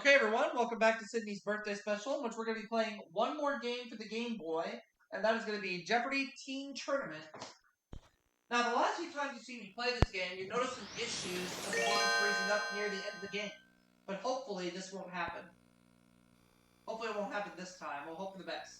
Okay, everyone, welcome back to Sidney's birthday special, in which we're going to be playing one more game for the Game Boy, and that is going to be Jeopardy Teen Tournament. Now, the last few times you've seen me play this game, you've noticed some issues of the game freezing up near the end of the game. But hopefully this won't happen. Hopefully it won't happen this time. We'll hope for the best.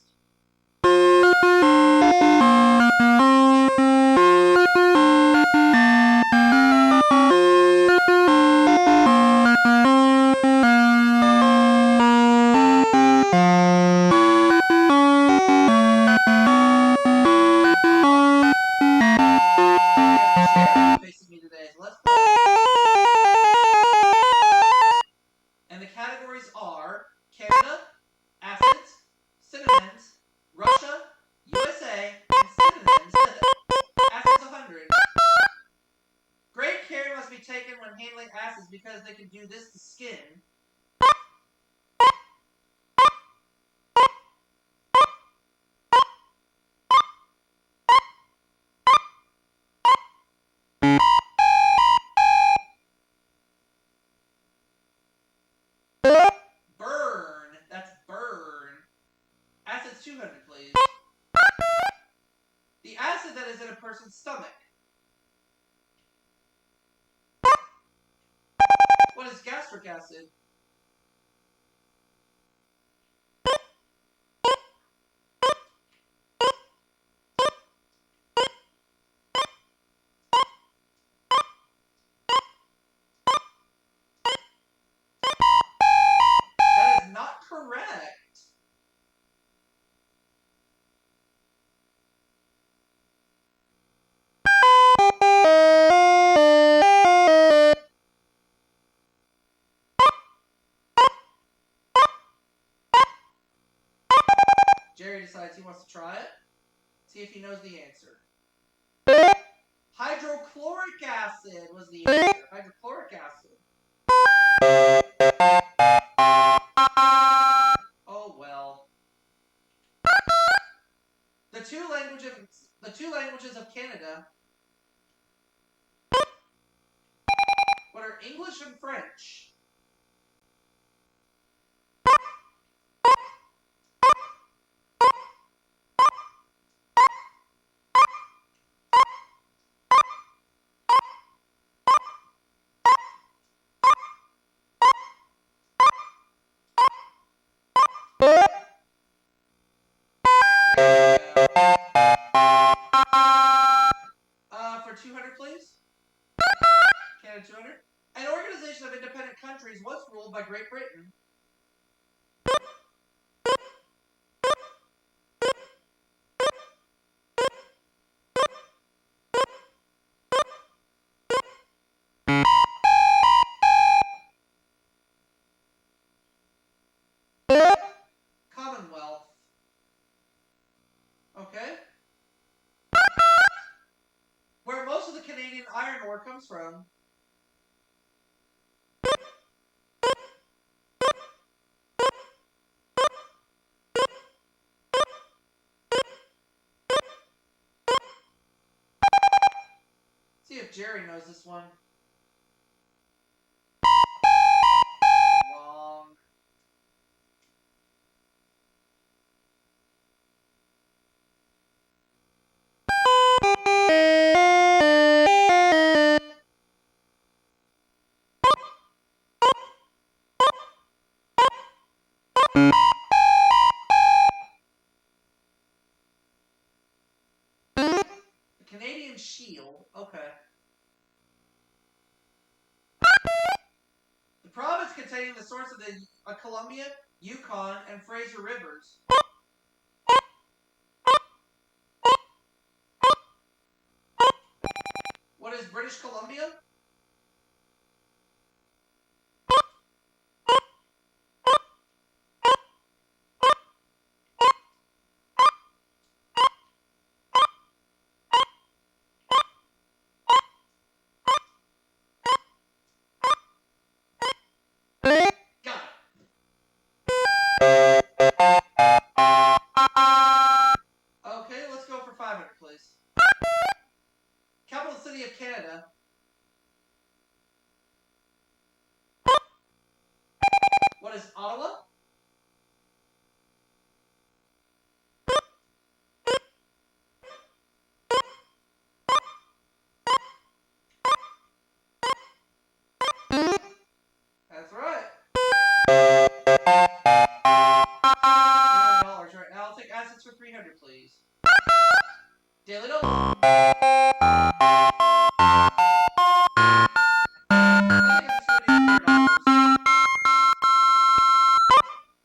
And the categories are Canada, acids, synonyms, Russia, USA, and synonyms. Acids 100. Great care must be taken when handling acids because they can do this to skin. Burn. That's burn. Acids 200, please. The acid that is in a person's stomach. What is gastric acid? That is not correct. Jerry decides he wants to try it. See if he knows the answer. Hydrochloric acid was the answer. Hydrochloric acid. Oh well. The two languages of Canada. What are English and French? For 200, please. Canada 200. An organization of independent countries was ruled by Great Britain. Commonwealth. Okay. Where most of the Canadian iron ore comes from. See if Jerry knows this one. Wrong. The Canadian Shield. Okay. The province containing the source of the Columbia, Yukon, and Fraser rivers. What is British Columbia? Okay, let's go for 500, please. Capital city of Canada. What is Ottawa? That's right. $300 right now. I'll take assets for 300, please. Daily double.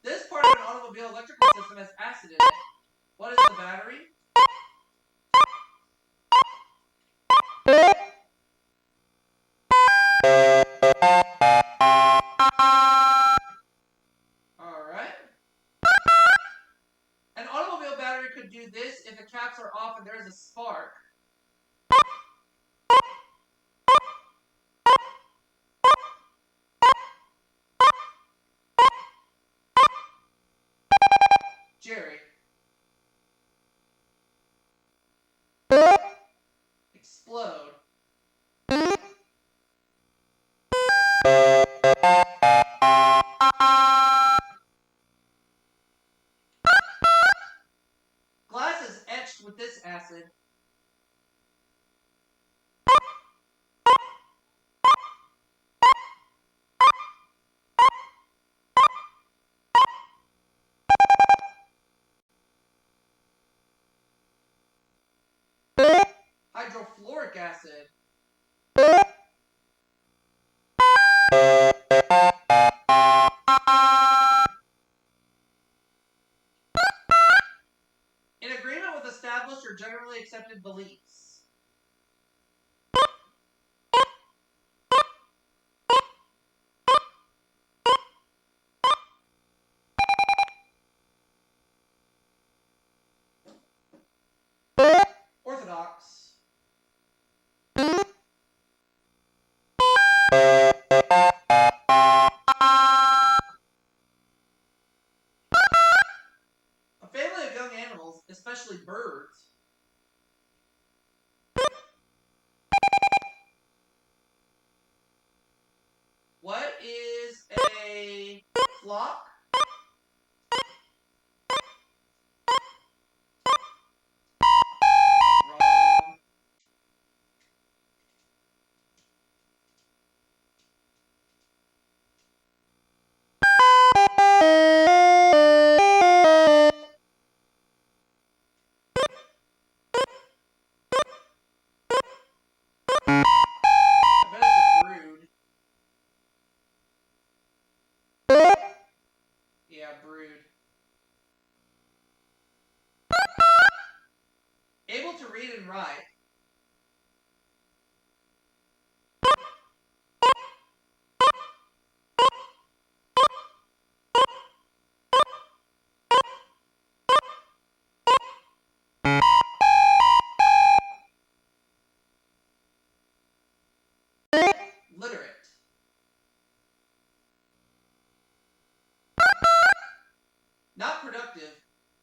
This part of an automobile electrical system has acid in it. What is the battery? Alright. An automobile battery could do this if the caps are off and there is a spark. Jerry. Explode. Glass is etched with this acid. Hydrofluoric acid. In agreement with established or generally accepted beliefs. Orthodox. A family of young animals, especially birds. What is a flock? Wrong. I bet it's a brood. Yeah, brood. Able to read and write. Literate. Not productive.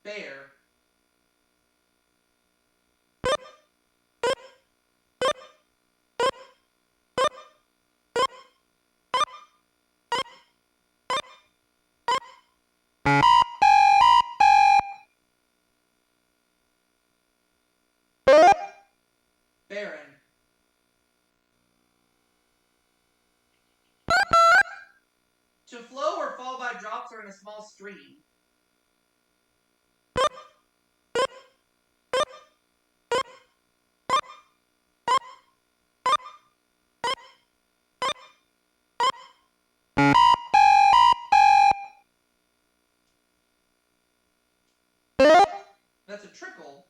Bear. Barren. To flow or fall by drops or in a small stream. That's a trickle.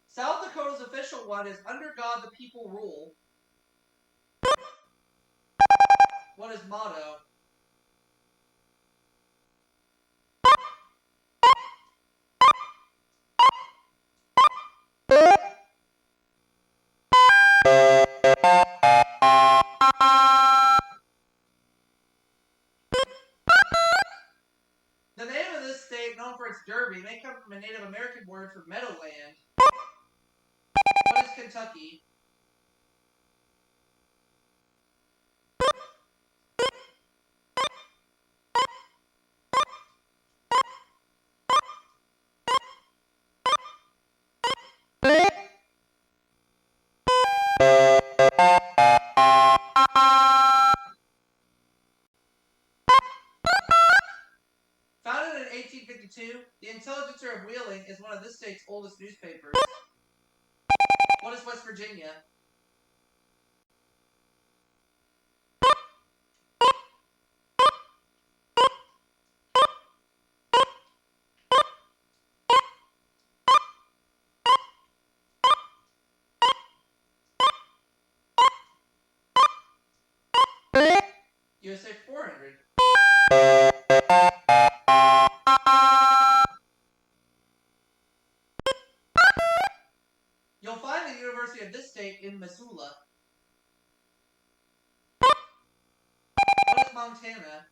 South Dakota's official one is under God the people rule. What is motto? The name of this state, known for its derby, may come from a Native American word for meadowland. What is Kentucky? Influencer of Wheeling is one of this state's oldest newspapers. What is West Virginia? USA 400. You'll find the University of this state in Missoula. What is Montana?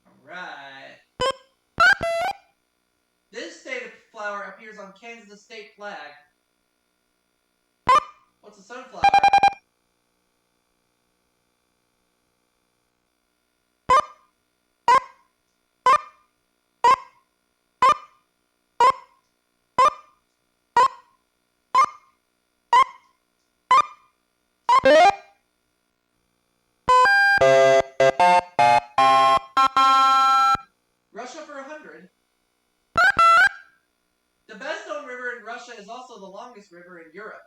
Alright. This state flower appears on Kansas state flag. What's a sunflower? Russia for 100. The best known river in Russia is also the longest river in Europe.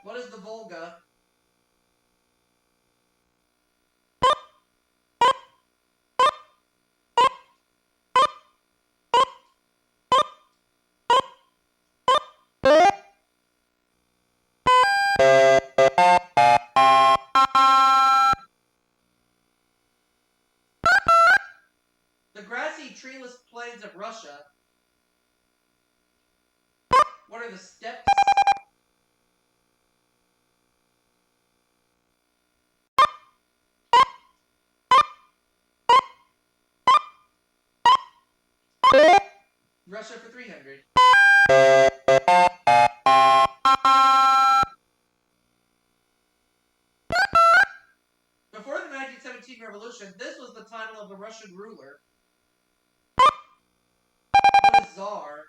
What is the Volga? The grassy, treeless plains of Russia. What are the steppes? Russia for 300. Before the 1917 revolution, this was the title of the Russian ruler. What is Tsar?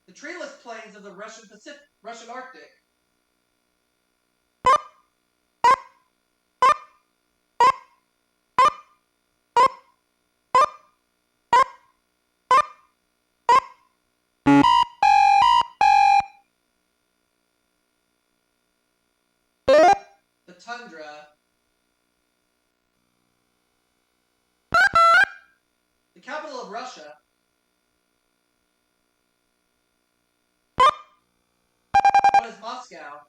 The treeless plains of the Russian Arctic. The tundra. The capital of Russia. What is Moscow?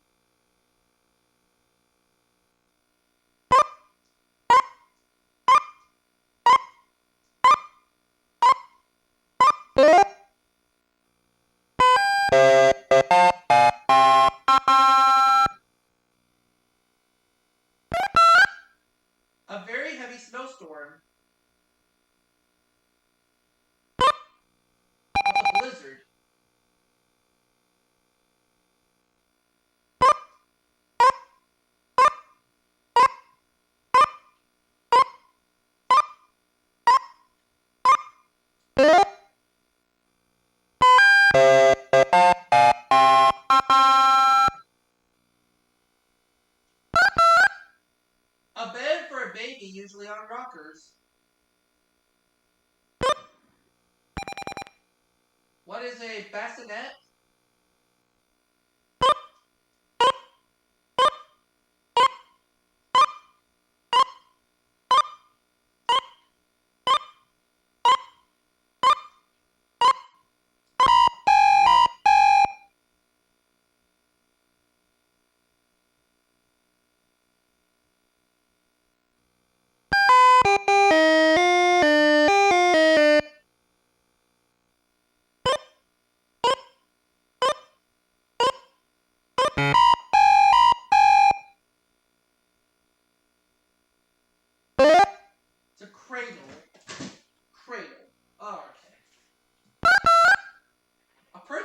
A very heavy snowstorm. What's a blizzard? A bed for a baby, usually on rockers. What is a bassinet?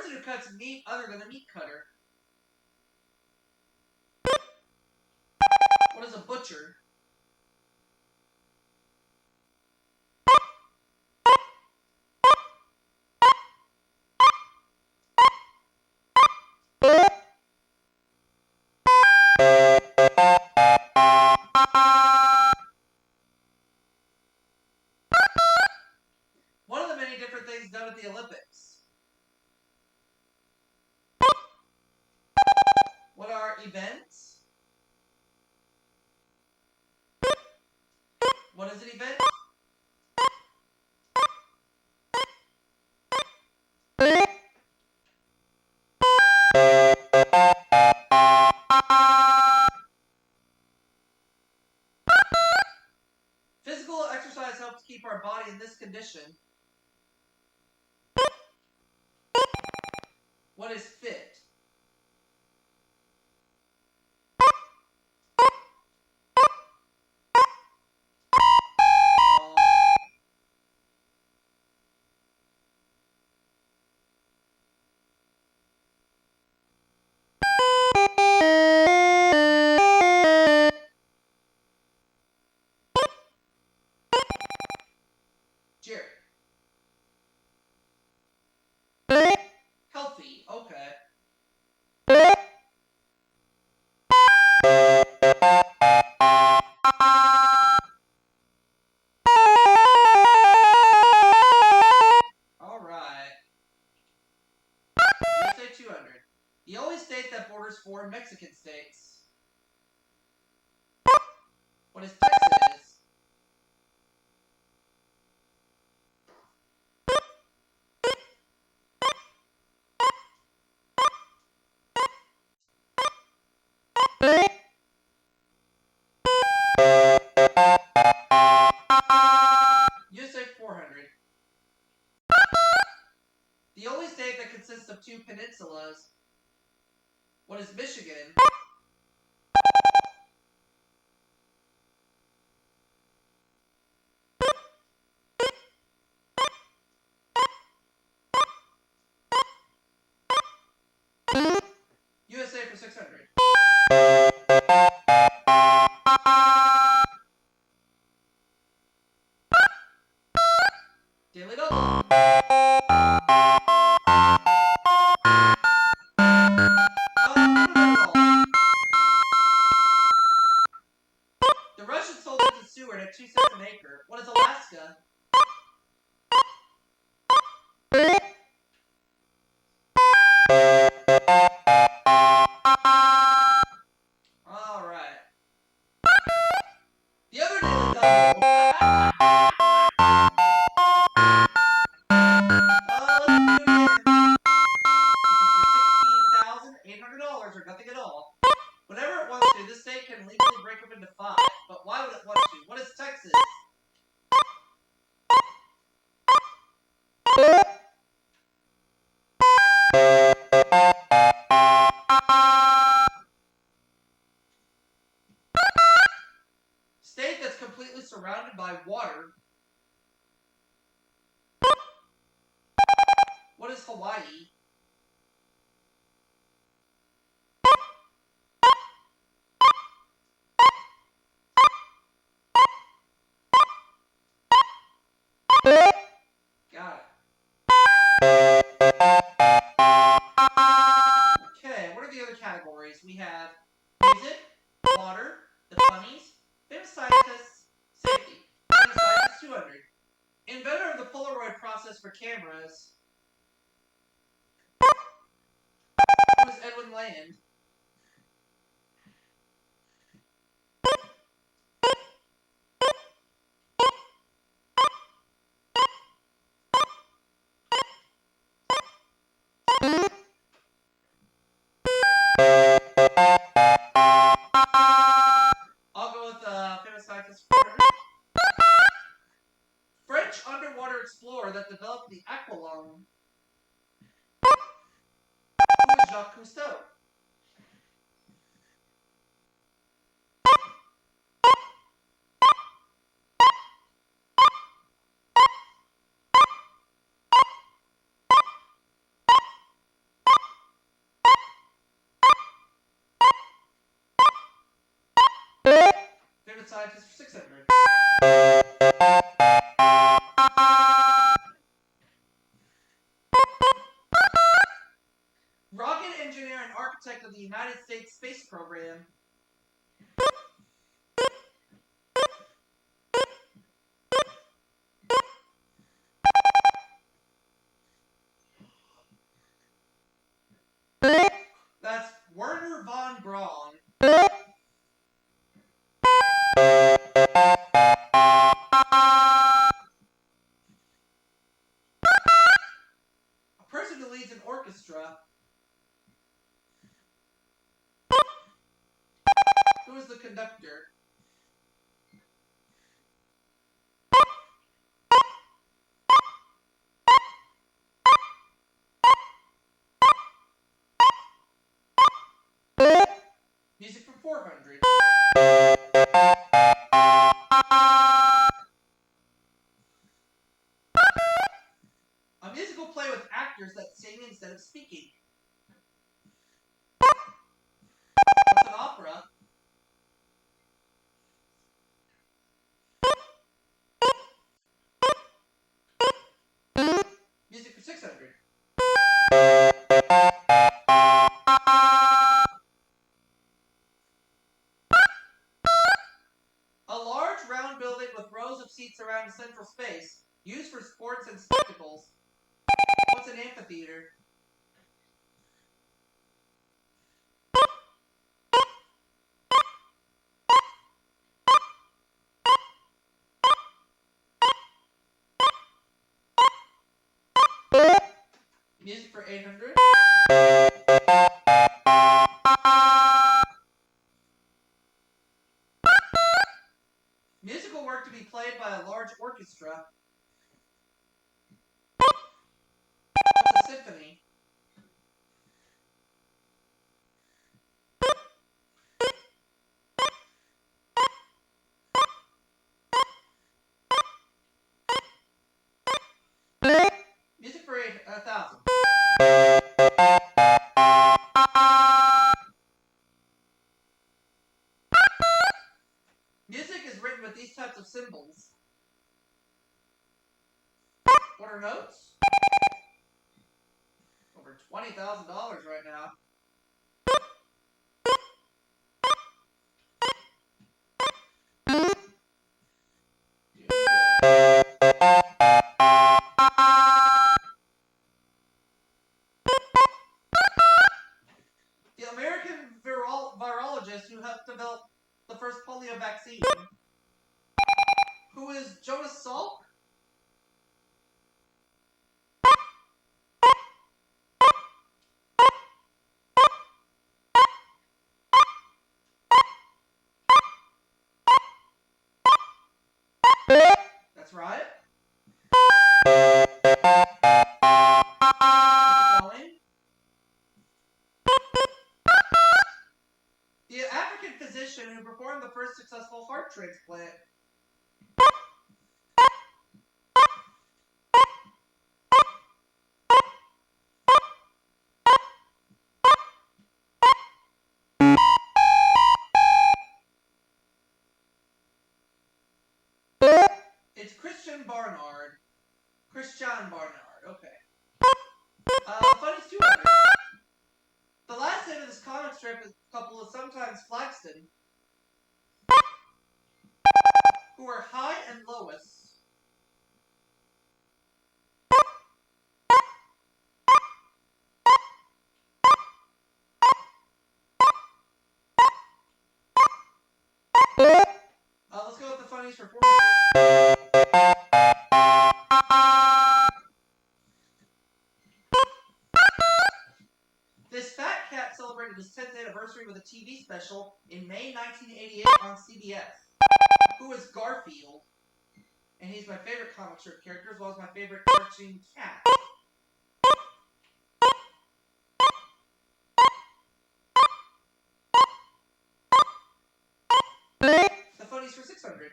person who cuts meat other than a meat cutter. What is a butcher? One of the many different things done at the Olympics. What are events? What is an event? Physical exercise helps keep our body in this condition. What is fit? Jerry. Healthy. Okay. All right. USA 200. The only state that borders 4 Mexican states. What is Texas? USA 400. The only state that consists of 2 peninsulas. What is Michigan? USA for 600. Daily double. The Russians sold it to Seward at 2 cents an acre. What is Alaska? All right. The other daily double. $16,800 or nothing at all. Whenever it wants to, this state can legally break up into 5. But why would it want to? What is Texas? State that's completely surrounded by water. What is Hawaii? Got it. Okay, what are the other categories? We have music, water, the funnies, famous scientists, safety. Famous scientists 200. Inventor of the Polaroid process for cameras. Who is Edwin Land? I'll go with famous scientist 400. French underwater explorer that developed the aqualung. Who is Jacques Cousteau? scientist for 600. Rocket engineer and architect of the United States space program. That's Werner von Braun. A person who leads an orchestra. Who is the conductor? Music for 400. A musical play with actors that sing instead of speaking. What's an opera? Music for 600. A large round building with rows of seats around a central space, used for sports and spectacles. What's an amphitheater? Music for 800. Musical work to be played by a large orchestra. What's a symphony? Music for 1,000. Music is written with these types of symbols. What are notes? Over $20,000 right now. The American virologist who helped develop the first polio vaccine. Who is Jonas Salk? That's right. The African physician who performed the first successful heart transplant. It's Christian Barnard. Okay. Funny's 200. The last name of this comic strip couple is sometimes Flaxton, who are High and Lois. Let's go with the funnies for 400. This fat cat celebrated his 10th anniversary with a TV special in May 1988 on CBS. Who is Garfield? And he's my favorite comic strip character, as well as my favorite cartoon cat. The funnies for 600.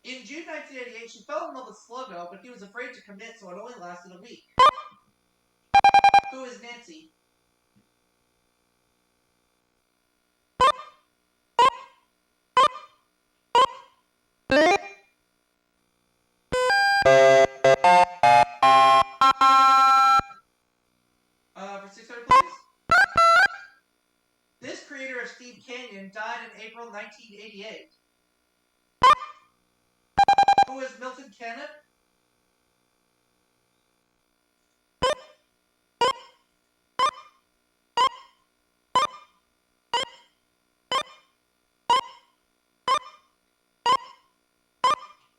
In June 1988, she fell in love with Sluggo, but he was afraid to commit, so it only lasted a week. is Nancy? For 600, please. This creator of Steve Canyon died in April 1988. Who is Milton Cannon?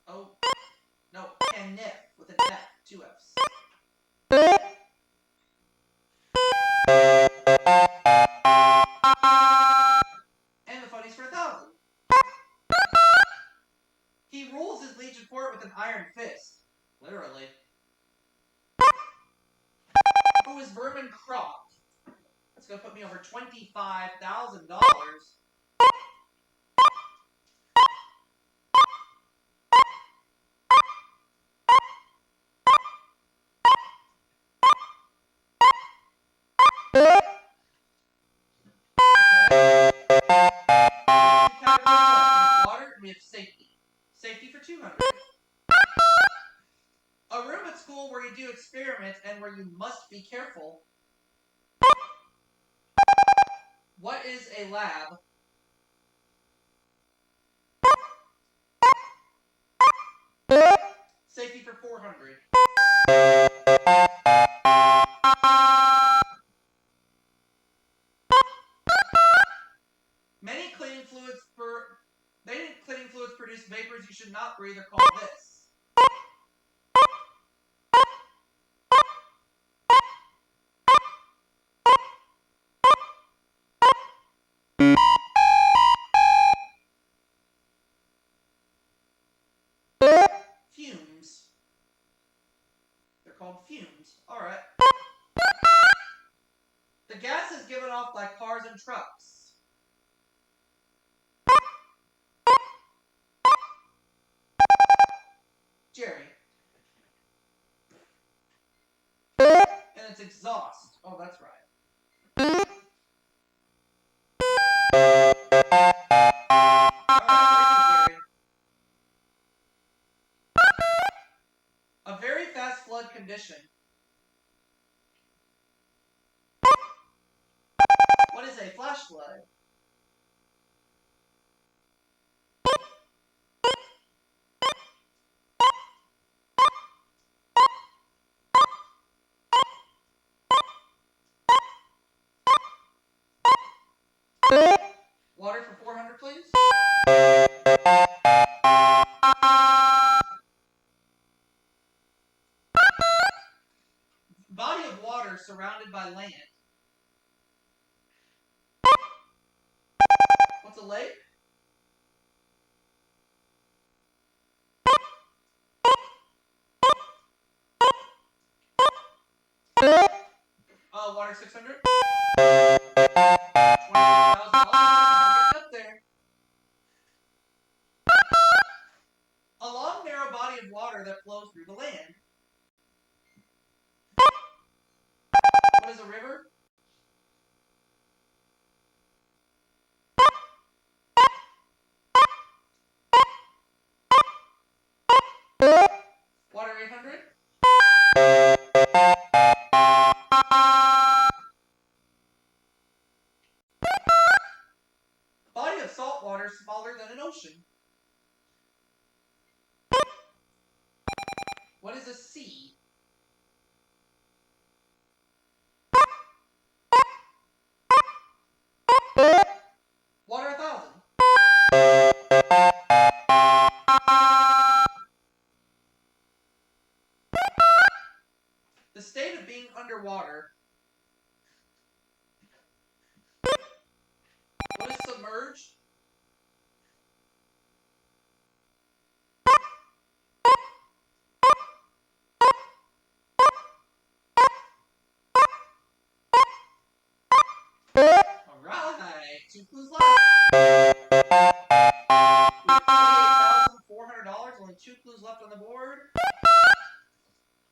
Oh, no, Caniff with an F, 2 Fs. And the funnies for 1,000. He rules his liege fort with an iron fist. Literally. Who is Vermin Croft? That's going to put me over $25,000. Water, and we have safety. Safety for 200. A room at school where you do experiments and where you must be careful. What is a lab? Safety for 400. Many cleaning fluids produce vapors you should not breathe or call this. Fumes. They're called fumes. Alright. The gas is given off by cars and trucks. Jerry. And it's exhaust. Oh, that's right. Alright, Jerry. A very fast flood condition. What is a flash flood? Water for 400, please. Body of water surrounded by land. What's a lake? Water 600. $26,000. We're getting up there. A long, narrow body of water that flows through the land. What is a river? Water 800. Body of salt water smaller than an ocean. What is a sea? Water 1,000. The state of being underwater. What is submerged? Alright, 2 clues left. We have $28,400, only 2 clues left on the board.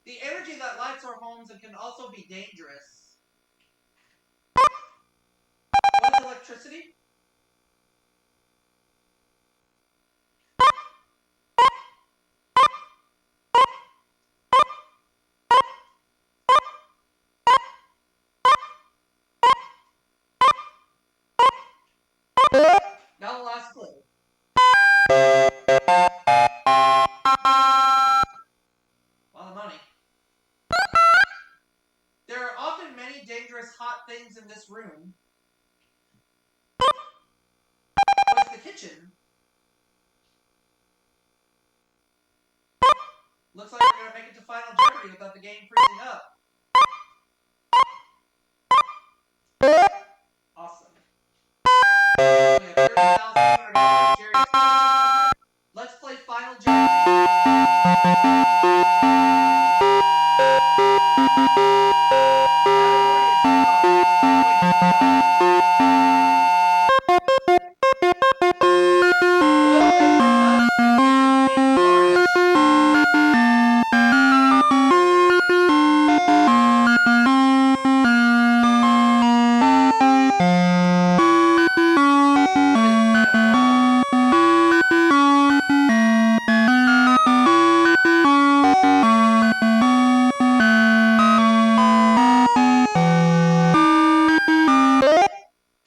The energy that lights our homes and can also be dangerous. Now the last clue. A lot of money. There are often many dangerous hot things in this room. What's the kitchen? Looks like we're going to make it to Final Jeopardy without the game freezing up. Awesome. We have $30,200. Jerry has $2,600. Let's play Final Jeopardy.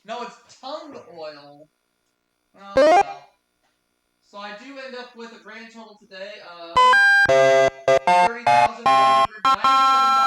No, it's tongue oil. Oh, well. So I do end up with a grand total today of $30,197.